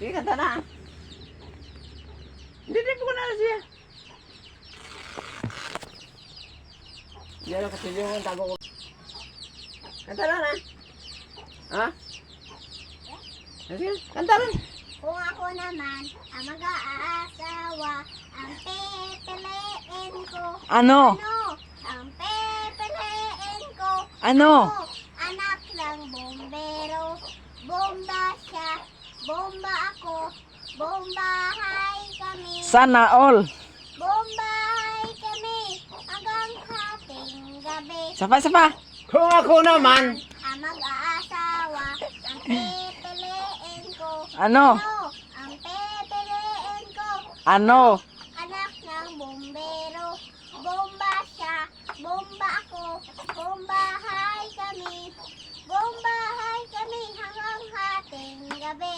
Sige, kanta na. Hindi po ko na siya. Diyan ako sa iyo, tago ko. Kanta na na. Ha? Sige, kanta rin. Kung ako naman ang mag-aasawa, ang pipiliin ko. Ano? Ang pipiliin ko. Ano? Anak ng bombero. Bomba siya, bomba ako. Bombahay kami. Sana all. Bombahay kami. Hanggang hating gabi. Sapa. Kung ako naman. Ang mag-aasawa, ang pipiliin ko. Ano? Ang pipiliin ko. Ano? Anak ng bombero. Bomba siya, bomba ako. Bombahay kami. Bombahay kami hanggang hating gabi.